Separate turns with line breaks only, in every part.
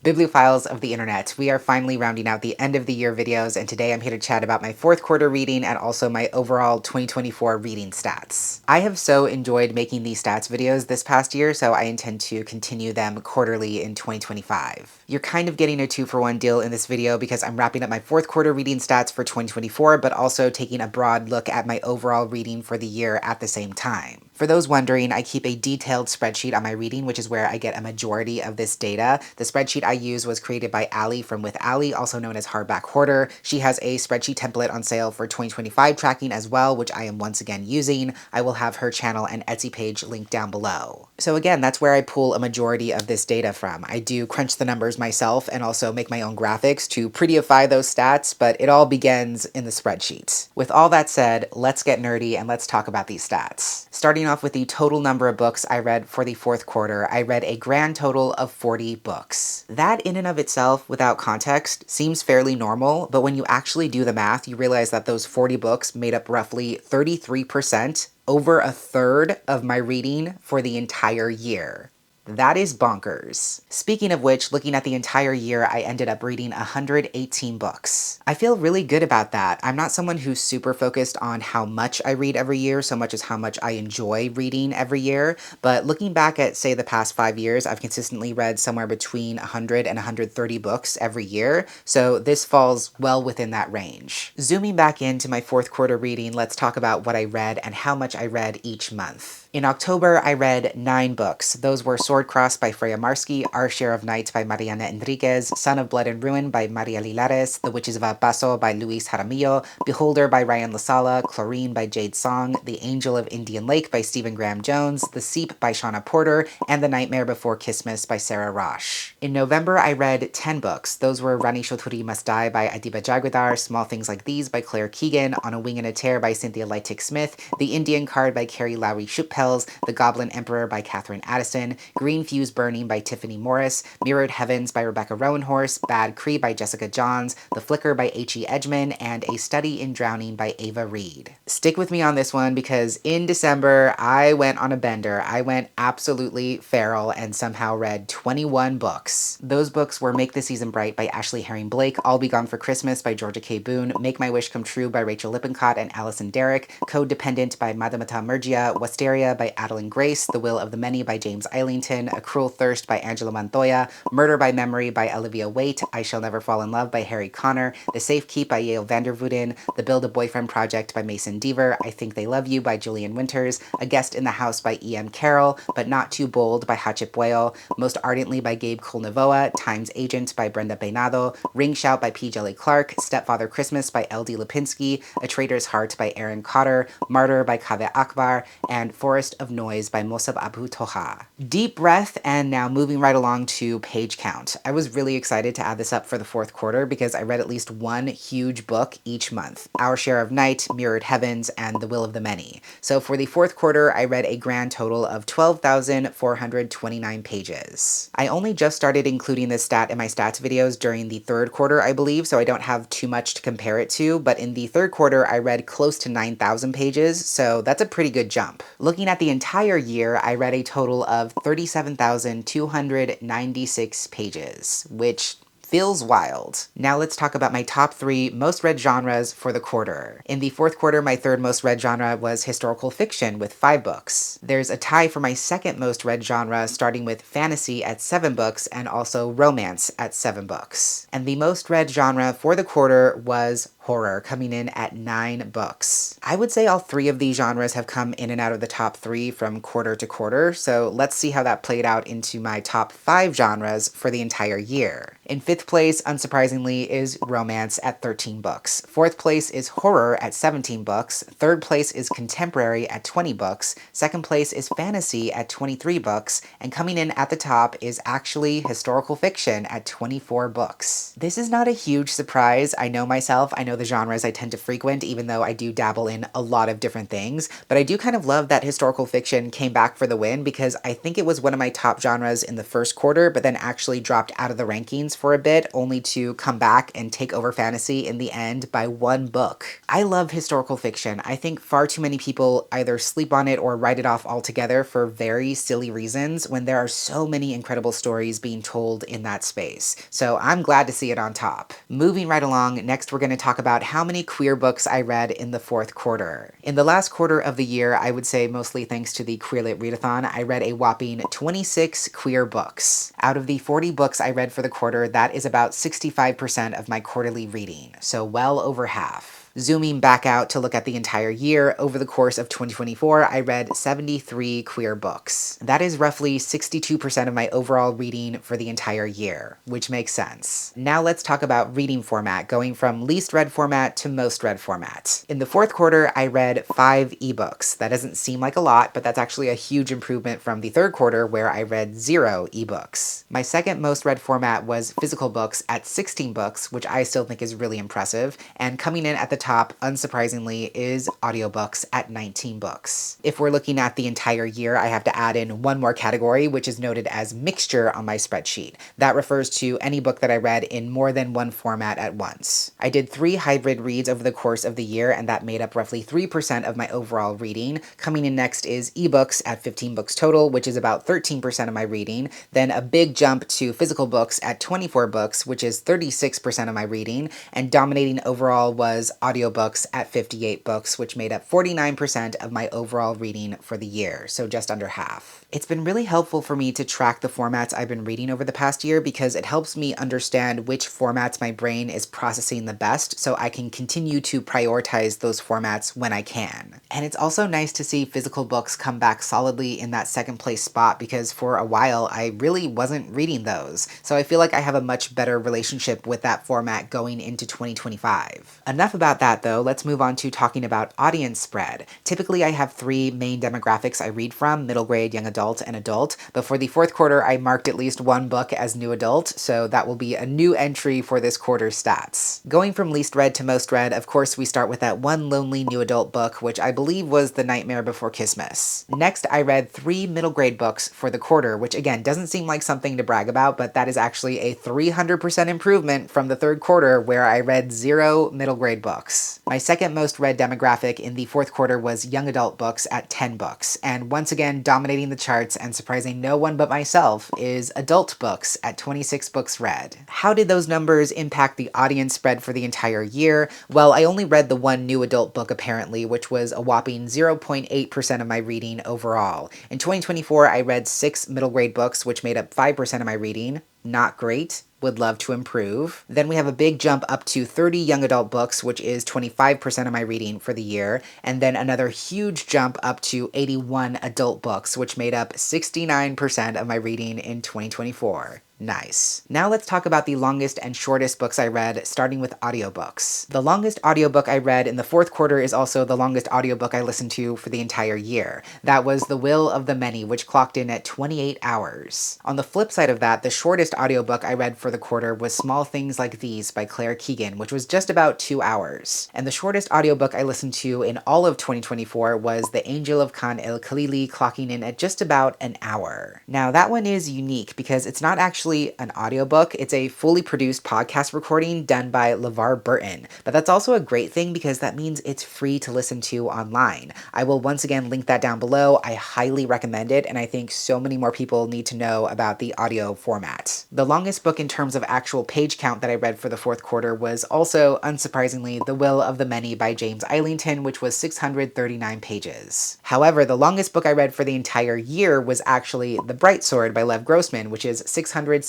Bibliophiles of the internet, we are finally rounding out the end of the year videos, and today I'm here to chat about my fourth quarter reading and also my overall 2024 reading stats. I have so enjoyed making these stats videos this past year, so I intend to continue them quarterly in 2025. You're kind of getting a 2-for-1 deal in this video because I'm wrapping up my fourth quarter reading stats for 2024, but also taking a broad look at my overall reading for the year at the same time. For those wondering, I keep a detailed spreadsheet on my reading, which is where I get a majority of this data. The spreadsheet I use was created by Allie from With Allie, also known as Hardback Hoarder. She has a spreadsheet template on sale for 2025 tracking as well, which I am once again using. I will have her channel and Etsy page linked down below. So again, that's where I pull a majority of this data from. I do crunch the numbers myself and also make my own graphics to prettyify those stats, but it all begins in the spreadsheet. With all that said, let's get nerdy and let's talk about these stats. Starting off with the total number of books I read for the fourth quarter, I read a grand total of 40 books. That in and of itself, without context, seems fairly normal, but when you actually do the math, you realize that those 40 books made up roughly 33%, over a third of my reading for the entire year. That is bonkers. Speaking of which, looking at the entire year, I ended up reading 118 books. I feel really good about that. I'm not someone who's super focused on how much I read every year, so much as how much I enjoy reading every year, but looking back at, say, the past 5 years, I've consistently read somewhere between 100 and 130 books every year, so this falls well within that range. Zooming back into my fourth quarter reading, let's talk about what I read and how much I read each month. In October, I read 9 books. Those were Swordcross by Freya Marski, Our Share of Night by Mariana Enriquez, Son of Blood and Ruin by Maria Lilares, The Witches of El Paso by Luis Jaramillo, Beholder by Ryan Lasala, Chlorine by Jade Song, The Angel of Indian Lake by Stephen Graham Jones, The Seep by Shauna Porter, and The Nightmare Before Christmas by Sarah Rosh. In November, I read 10 books. Those were Rani Chaudhuri Must Die by Adiba Jagwedar, Small Things Like These by Claire Keegan, On a Wing and a Tear by Cynthia Leitich Smith, The Indian Card by Carrie Lowry Shupels, The Goblin Emperor by Catherine Addison, Green Fuse Burning by Tiffany Morris, Mirrored Heavens by Rebecca Rowanhorse, Bad Cree by Jessica Johns, The Flicker by H.E. Edgman, and A Study in Drowning by Ava Reed. Stick with me on this one because in December, I went on a bender. I went absolutely feral and somehow read 21 books. Those books were Make the Season Bright by Ashley Herring Blake, I'll Be Gone for Christmas by Georgia K. Boone, Make My Wish Come True by Rachel Lippincott and Allison Derrick, Codependent by Madhumata Murgia, Wisteria by Adeline Grace, The Will of the Many by James Islington, A Cruel Thirst by Angela Montoya, Murder by Memory by Olivia Waite, I Shall Never Fall in Love by Harry Connor, The Safe Keep by Yale Vandervouden, The Build a Boyfriend Project by Mason Deaver, I Think They Love You by Julian Winters, A Guest in the House by E.M. Carroll, But Not Too Bold by Hachip Boyle, Most Ardently by Gabe Kulnavoa, Times Agent by Brenda Peinado, Ring Shout by P. Jelly Clark, Stepfather Christmas by L.D. Lipinski, A Traitor's Heart by Aaron Cotter, Martyr by Kaveh Akbar, and Forest of Noise by Mosab Abu Toha. Deep breath, and now moving right along to page count. I was really excited to add this up for the fourth quarter because I read at least one huge book each month. Our Share of Night, Mirrored Heavens, and The Will of the Many. So for the fourth quarter, I read a grand total of 12,429 pages. I only just started including this stat in my stats videos during the third quarter, I believe, so I don't have too much to compare it to, but in the third quarter, I read close to 9,000 pages, so that's a pretty good jump. Looking at the entire year, I read a total of 37,296 pages, which feels wild. Now let's talk about my top 3 most read genres for the quarter. In the fourth quarter, my third most read genre was historical fiction with 5 books. There's a tie for my second most read genre, starting with fantasy at 7 books and also romance at 7 books. And the most read genre for the quarter was horror, coming in at 9 books. I would say all 3 of these genres have come in and out of the top 3 from quarter to quarter, so let's see how that played out into my top 5 genres for the entire year. In 5th place, unsurprisingly, is romance at 13 books. 4th place is horror at 17 books. 3rd place is contemporary at 20 books. 2nd place is fantasy at 23 books. And coming in at the top is actually historical fiction at 24 books. This is not a huge surprise. I know myself. I know the genres I tend to frequent, even though I do dabble in a lot of different things. But I do kind of love that historical fiction came back for the win because I think it was one of my top genres in the first quarter, but then actually dropped out of the rankings for a bit, only to come back and take over fantasy in the end by one book. I love historical fiction. I think far too many people either sleep on it or write it off altogether for very silly reasons when there are so many incredible stories being told in that space. So I'm glad to see it on top. Moving right along, next we're going to talk about how many queer books I read in the fourth quarter. In the last quarter of the year, I would say mostly thanks to the Queerlit Readathon, I read a whopping 26 queer books. Out of the 40 books I read for the quarter, that is about 65% of my quarterly reading, so well over half. Zooming back out to look at the entire year, over the course of 2024, I read 73 queer books. That is roughly 62% of my overall reading for the entire year, which makes sense. Now let's talk about reading format, going from least read format to most read format. In the fourth quarter, I read 5 ebooks. That doesn't seem like a lot, but that's actually a huge improvement from the third quarter where I read 0 ebooks. My second most read format was physical books at 16 books, which I still think is really impressive, and coming in at the top, unsurprisingly, is audiobooks at 19 books. If we're looking at the entire year, I have to add in one more category, which is noted as mixture on my spreadsheet. That refers to any book that I read in more than one format at once. I did 3 hybrid reads over the course of the year, and that made up roughly 3% of my overall reading. Coming in next is ebooks at 15 books total, which is about 13% of my reading. Then a big jump to physical books at 24 books, which is 36% of my reading, and dominating overall was audiobooks at 58 books, which made up 49% of my overall reading for the year, so just under half. It's been really helpful for me to track the formats I've been reading over the past year because it helps me understand which formats my brain is processing the best so I can continue to prioritize those formats when I can. And it's also nice to see physical books come back solidly in that second place spot because for a while I really wasn't reading those. So I feel like I have a much better relationship with that format going into 2025. Enough about that though, let's move on to talking about audience spread. Typically I have 3 main demographics I read from: middle grade, young adult, and adult, but for the fourth quarter I marked at least one book as new adult, so that will be a new entry for this quarter's stats. Going from least read to most read, of course we start with that one lonely new adult book, which I believe was The Nightmare Before Christmas. Next I read 3 middle grade books for the quarter, which again doesn't seem like something to brag about, but that is actually a 300% improvement from the third quarter where I read 0 middle grade books. My second most read demographic in the fourth quarter was young adult books at 10 books, and once again dominating the charts and surprising no one but myself is adult books at 26 books read. How did those numbers impact the audience spread for the entire year? Well, I only read the one new adult book apparently, which was a whopping 0.8% of my reading overall. In 2024, I read 6 middle grade books, which made up 5% of my reading. Not great. Would love to improve. Then we have a big jump up to 30 young adult books, which is 25% of my reading for the year, and then another huge jump up to 81 adult books, which made up 69% of my reading in 2024. Nice. Now let's talk about the longest and shortest books I read, starting with audiobooks. The longest audiobook I read in the fourth quarter is also the longest audiobook I listened to for the entire year. That was The Will of the Many, which clocked in at 28 hours. On the flip side of that, the shortest audiobook I read for the quarter was Small Things Like These by Claire Keegan, which was just about 2 hours. And the shortest audiobook I listened to in all of 2024 was The Angel of Khan El Khalili, clocking in at just about an hour. Now that one is unique because it's not actually an audiobook, it's a fully produced podcast recording done by LeVar Burton. But that's also a great thing because that means it's free to listen to online. I will once again link that down below. I highly recommend it, and I think so many more people need to know about the audio format. The longest book in terms of actual page count that I read for the fourth quarter was also, unsurprisingly, The Will of the Many by James Islington, which was 639 pages. However, the longest book I read for the entire year was actually The Bright Sword by Lev Grossman, which is 673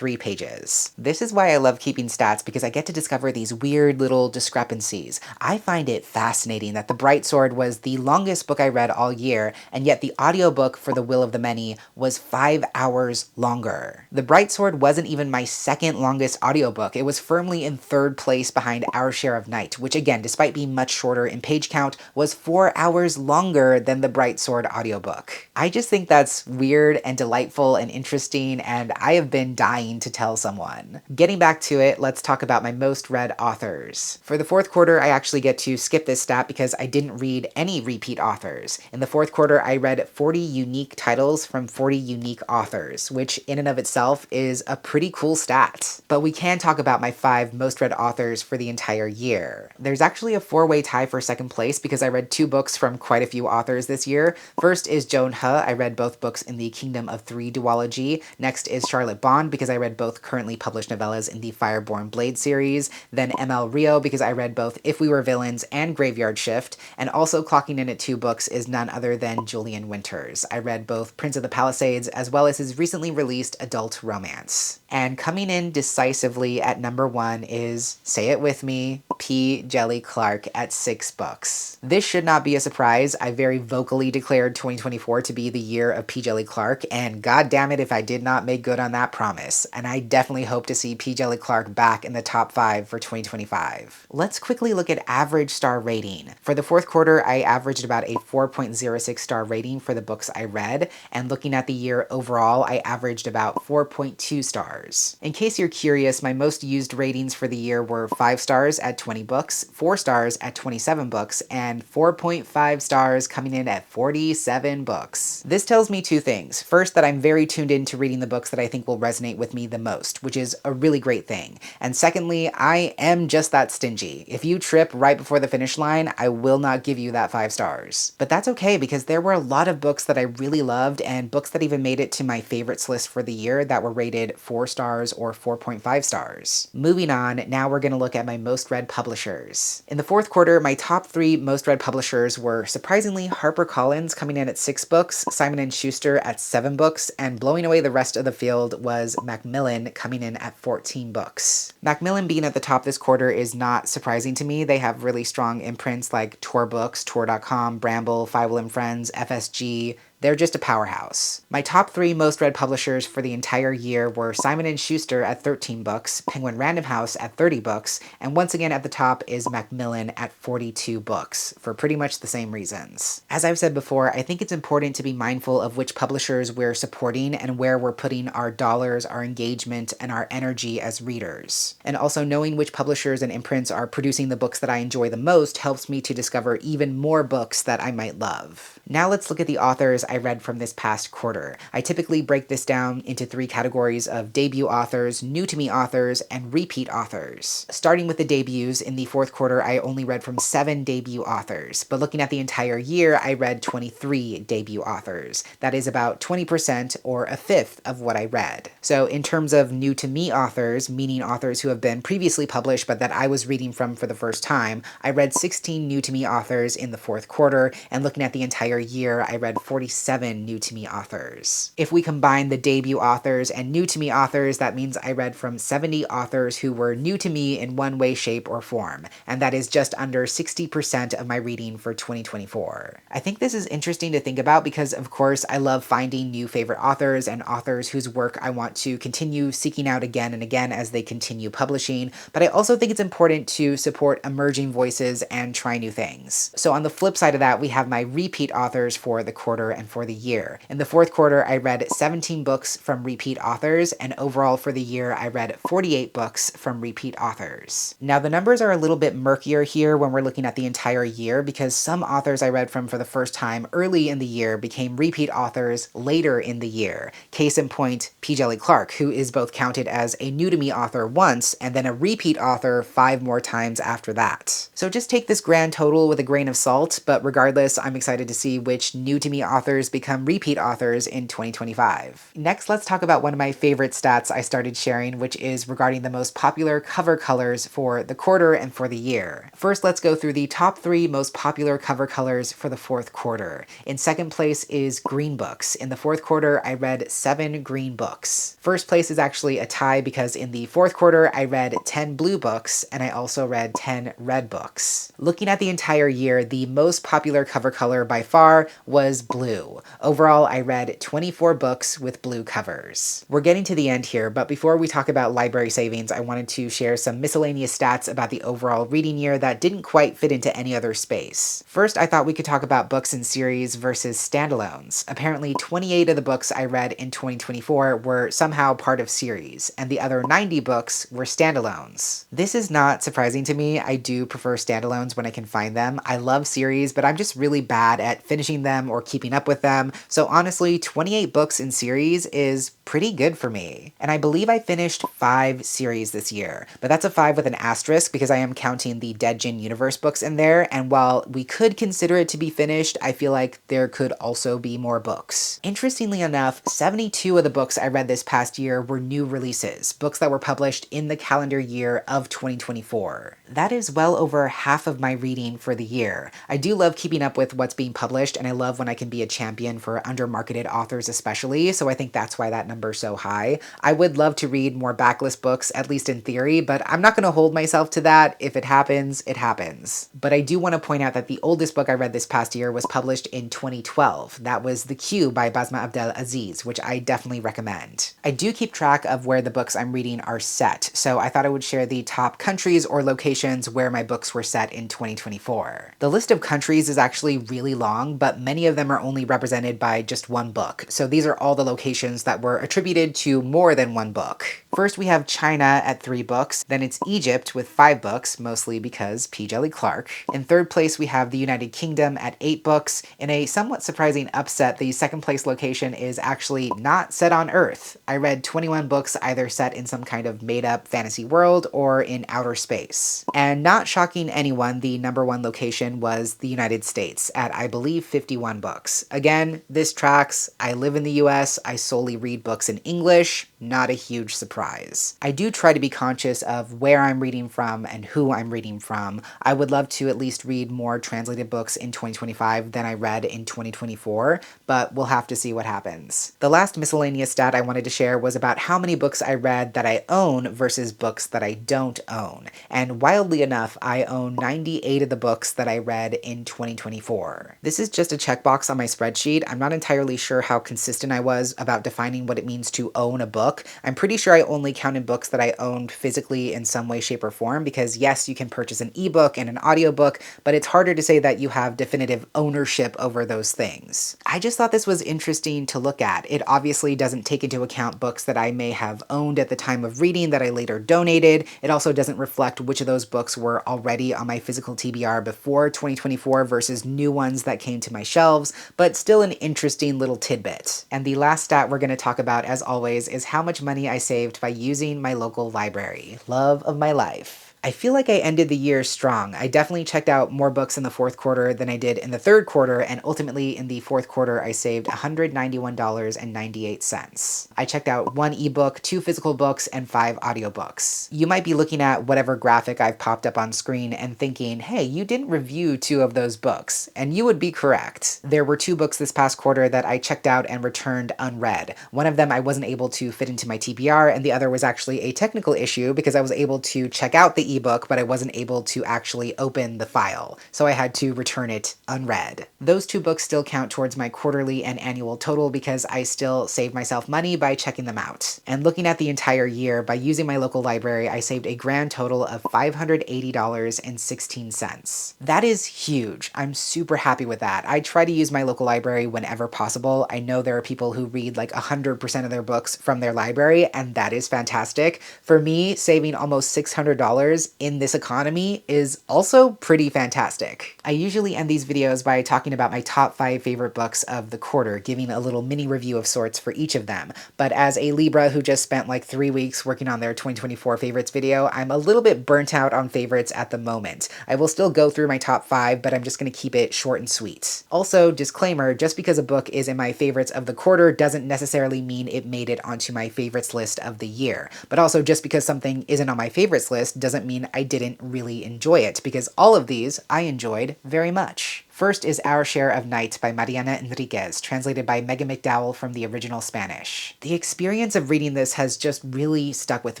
pages. This is why I love keeping stats, because I get to discover these weird little discrepancies. I find it fascinating that The Bright Sword was the longest book I read all year, and yet the audiobook for The Will of the Many was 5 hours longer. The Bright Sword wasn't even my second longest audiobook. It was firmly in third place behind Our Share of Night, which again, despite being much shorter in page count, was 4 hours longer than the Bright Sword audiobook. I just think that's weird and delightful and interesting, and I have been been dying to tell someone. Getting back to it, let's talk about my most read authors. For the fourth quarter, I actually get to skip this stat because I didn't read any repeat authors. In the fourth quarter, I read 40 unique titles from 40 unique authors, which in and of itself is a pretty cool stat. But we can talk about my 5 most read authors for the entire year. There's actually a 4-way tie for second place because I read 2 books from quite a few authors this year. First is Joan He. I read both books in the Kingdom of Three duology. Next is Charlotte Bond because I read both currently published novellas in the Fireborn Blade series. Then ML Rio because I read both If We Were Villains and Graveyard Shift. And also clocking in at 2 books is none other than Julian Winters. I read both Prince of the Palisades as well as his recently released adult romance. And coming in decisively at number 1 is, say it with me, P. Djeli Clark at 6 books. This should not be a surprise. I very vocally declared 2024 to be the year of P. Djeli Clark, and god damn it if I did not make good on that promise. And I definitely hope to see P. Djeli Clark back in the top 5 for 2025. Let's quickly look at average star rating. For the fourth quarter, I averaged about a 4.06 star rating for the books I read, and looking at the year overall, I averaged about 4.2 stars. In case you're curious, my most used ratings for the year were 5 stars at 20 books, 4 stars at 27 books, and 4.5 stars coming in at 47 books. This tells me 2 things. First, that I'm very tuned into reading the books that I think will resonate with me the most, which is a really great thing. And secondly, I am just that stingy. If you trip right before the finish line, I will not give you that 5 stars. But that's okay because there were a lot of books that I really loved and books that even made it to my favorites list for the year that were rated 4 stars or 4.5 stars. Moving on, now we're going to look at my most read publishers. In the fourth quarter, my top 3 most read publishers were surprisingly HarperCollins coming in at 6 books, Simon & Schuster at 7 books, and blowing away the rest of the field was Macmillan coming in at 14 books. Macmillan being at the top this quarter is not surprising to me. They have really strong imprints like Tor Books, Tor.com, Bramble, Fievel and Friends, FSG. They're just a powerhouse. My top 3 most read publishers for the entire year were Simon & Schuster at 13 books, Penguin Random House at 30 books, and once again at the top is Macmillan at 42 books, for pretty much the same reasons. As I've said before, I think it's important to be mindful of which publishers we're supporting and where we're putting our dollars, our engagement, and our energy as readers. And also knowing which publishers and imprints are producing the books that I enjoy the most helps me to discover even more books that I might love. Now let's look at the authors I read from this past quarter. I typically break this down into 3 categories of debut authors, new to me authors, and repeat authors. Starting with the debuts, in the fourth quarter I only read from 7 debut authors, but looking at the entire year I read 23 debut authors. That is about 20% or a fifth of what I read. So in terms of new to me authors, meaning authors who have been previously published but that I was reading from for the first time, I read 16 new to me authors in the fourth quarter, and looking at the entire year I read 47 new to me authors. If we combine the debut authors and new to me authors, that means I read from 70 authors who were new to me in one way, shape, or form, and that is just under 60% of my reading for 2024. I think this is interesting to think about because, of course, I love finding new favorite authors and authors whose work I want to continue seeking out again and again as they continue publishing, but I also think it's important to support emerging voices and try new things. So on the flip side of that, we have my repeat authors for the quarter and for the year. In the fourth quarter, I read 17 books from repeat authors, and overall for the year, I read 48 books from repeat authors. Now, the numbers are a little bit murkier here when we're looking at the entire year because some authors I read from for the first time early in the year became repeat authors later in the year. Case in point, P. Djeli Clark, who is both counted as a new to me author once and then a repeat author 5 more times after that. So just take this grand total with a grain of salt, but regardless, I'm excited to see which new to me authors become repeat authors in 2025. Next, let's talk about one of my favorite stats I started sharing, which is regarding the most popular cover colors for the quarter and for the year. First, let's go through the top 3 most popular cover colors for the fourth quarter. In second place is green books. In the fourth quarter, I read 7 green books. First place is actually a tie because in the fourth quarter, I read 10 blue books and I also read 10 red books. Looking at the entire year, the most popular cover color by far was blue. blue. Overall, I read 24 books with blue covers. We're getting to the end here, but before we talk about library savings, I wanted to share some miscellaneous stats about the overall reading year that didn't quite fit into any other space. First, I thought we could talk about books in series versus standalones. Apparently, 28 of the books I read in 2024 were somehow part of series, and the other 90 books were standalones. This is not surprising to me. I do prefer standalones when I can find them. I love series, but I'm just really bad at finishing them or keeping up with them. So honestly, 28 books in series is pretty good for me. And I believe I finished 5 series this year, but that's a 5 with an asterisk because I am counting the Dead Jin Universe books in there, and while we could consider it to be finished, I feel like there could also be more books. Interestingly enough, 72 of the books I read this past year were new releases, books that were published in the calendar year of 2024. That is well over half of my reading for the year. I do love keeping up with what's being published, and I love when I can be a champion for undermarketed authors especially, so I think that's why that number's so high. I would love to read more backlist books, at least in theory, but I'm not going to hold myself to that. If it happens, it happens. But I do want to point out that the oldest book I read this past year was published in 2012. That was The Queue by Basma Abdel Aziz, which I definitely recommend. I do keep track of where the books I'm reading are set, so I thought I would share the top countries or locations where my books were set in 2024. The list of countries is actually really long, but many of them are only represented by just one book, so these are all the locations that were attributed to more than one book. First, we have China at 3 books, then it's Egypt with 5 books, mostly because P. Djeli Clark. In third place, we have the United Kingdom at 8 books. In a somewhat surprising upset, the second place location is actually not set on Earth. I read 21 books either set in some kind of made-up fantasy world or in outer space. And not shocking anyone, the number 1 location was the United States at, I believe, 51 books. Again, this tracks. I live in the US, I solely read books in English, not a huge surprise. I do try to be conscious of where I'm reading from and who I'm reading from. I would love to at least read more translated books in 2025 than I read in 2024, but we'll have to see what happens. The last miscellaneous stat I wanted to share was about how many books I read that I own versus books that I don't own. And wildly enough, I own 98 of the books that I read in 2024. This is just a checkbox on my spreadsheet. I'm not entirely sure how consistent I was about defining what it means to own a book. I'm pretty sure I only counted books that I owned physically in some way, shape, or form, because yes, you can purchase an ebook and an audiobook, but it's harder to say that you have definitive ownership over those things. I just thought this was interesting to look at. It obviously doesn't take into account books that I may have owned at the time of reading that I later donated. It also doesn't reflect which of those books were already on my physical TBR before 2024 versus new ones that came to my shelves, but still an interesting little tidbit. And the last stat we're going to talk about, as always, is how much money I saved by using my local library. Love of my life. I feel like I ended the year strong. I definitely checked out more books in the fourth quarter than I did in the third quarter, and ultimately in the fourth quarter I saved $191.98. I checked out 1 ebook, 2 physical books, and 5 audiobooks. You might be looking at whatever graphic I've popped up on screen and thinking, hey, you didn't review 2 of those books, and you would be correct. There were 2 books this past quarter that I checked out and returned unread. One of them I wasn't able to fit into my TBR, and the other was actually a technical issue because I was able to check out the ebook, but I wasn't able to actually open the file, so I had to return it unread. Those 2 books still count towards my quarterly and annual total because I still save myself money by checking them out. And looking at the entire year, by using my local library, I saved a grand total of $580.16. That is huge. I'm super happy with that. I try to use my local library whenever possible. I know there are people who read like 100% of their books from their library, and that is fantastic. For me, saving almost $600 in this economy is also pretty fantastic. I usually end these videos by talking about my top 5 favorite books of the quarter, giving a little mini review of sorts for each of them. But as a Libra who just spent like 3 weeks working on their 2024 favorites video, I'm a little bit burnt out on favorites at the moment. I will still go through my top 5, but I'm just going to keep it short and sweet. Also, disclaimer, just because a book is in my favorites of the quarter doesn't necessarily mean it made it onto my favorites list of the year. But also, just because something isn't on my favorites list doesn't mean I didn't really enjoy it, because all of these I enjoyed very much. First is Our Share of Night by Mariana Enriquez, translated by Megan McDowell from the original Spanish. The experience of reading this has just really stuck with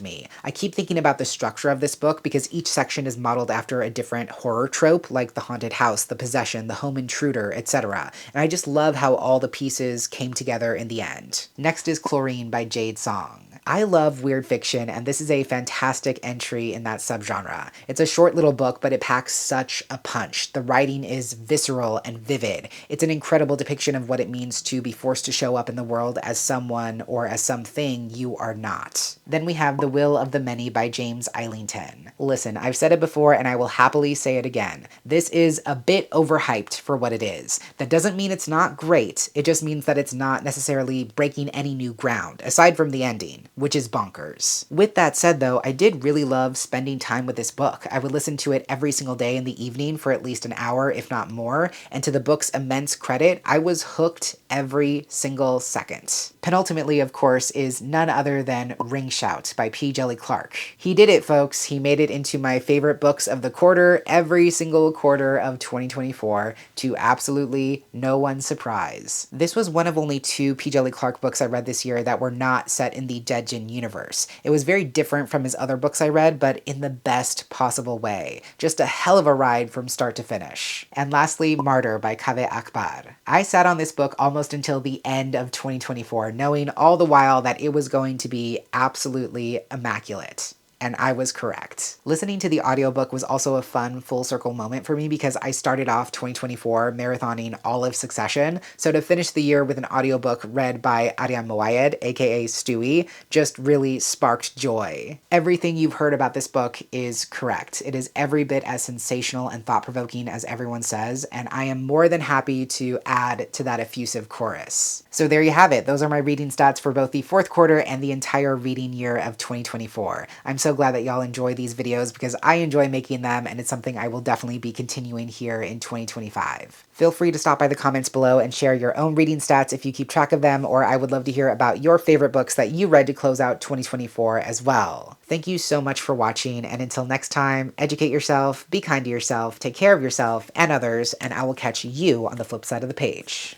me. I keep thinking about the structure of this book because each section is modeled after a different horror trope, like the haunted house, the possession, the home intruder, etc. And I just love how all the pieces came together in the end. Next is Chlorine by Jade Song. I love weird fiction, and this is a fantastic entry in that subgenre. It's a short little book, but it packs such a punch. The writing is visceral and vivid. It's an incredible depiction of what it means to be forced to show up in the world as someone or as something you are not. Then we have The Will of the Many by James Eilington. Listen, I've said it before and I will happily say it again. This is a bit overhyped for what it is. That doesn't mean it's not great, it just means that it's not necessarily breaking any new ground, aside from the ending, which is bonkers. With that said though, I did really love spending time with this book. I would listen to it every single day in the evening for at least an hour, if not more, and to the book's immense credit, I was hooked every single second. Penultimately, of course, is none other than Ring Shout by P. Djeli Clark. He did it, folks. He made it into my favorite books of the quarter, every single quarter of 2024, to absolutely no one's surprise. This was one of only 2 P. Djeli Clark books I read this year that were not set in the Dead Jin universe. It was very different from his other books I read, but in the best possible way. Just a hell of a ride from start to finish. And lastly, Martyr by Kaveh Akbar. I sat on this book almost until the end of 2024, knowing all the while that it was going to be absolutely immaculate. And I was correct. Listening to the audiobook was also a fun full circle moment for me because I started off 2024 marathoning all of Succession, so to finish the year with an audiobook read by Aryan Moayed, aka Stewie, just really sparked joy. Everything you've heard about this book is correct. It is every bit as sensational and thought-provoking as everyone says, and I am more than happy to add to that effusive chorus. So there you have it. Those are my reading stats for both the fourth quarter and the entire reading year of 2024. I'm so glad that y'all enjoy these videos because I enjoy making them and it's something I will definitely be continuing here in 2025. Feel free to stop by the comments below and share your own reading stats if you keep track of them, or I would love to hear about your favorite books that you read to close out 2024 as well. Thank you so much for watching, and until next time, educate yourself, be kind to yourself, take care of yourself and others, and I will catch you on the flip side of the page.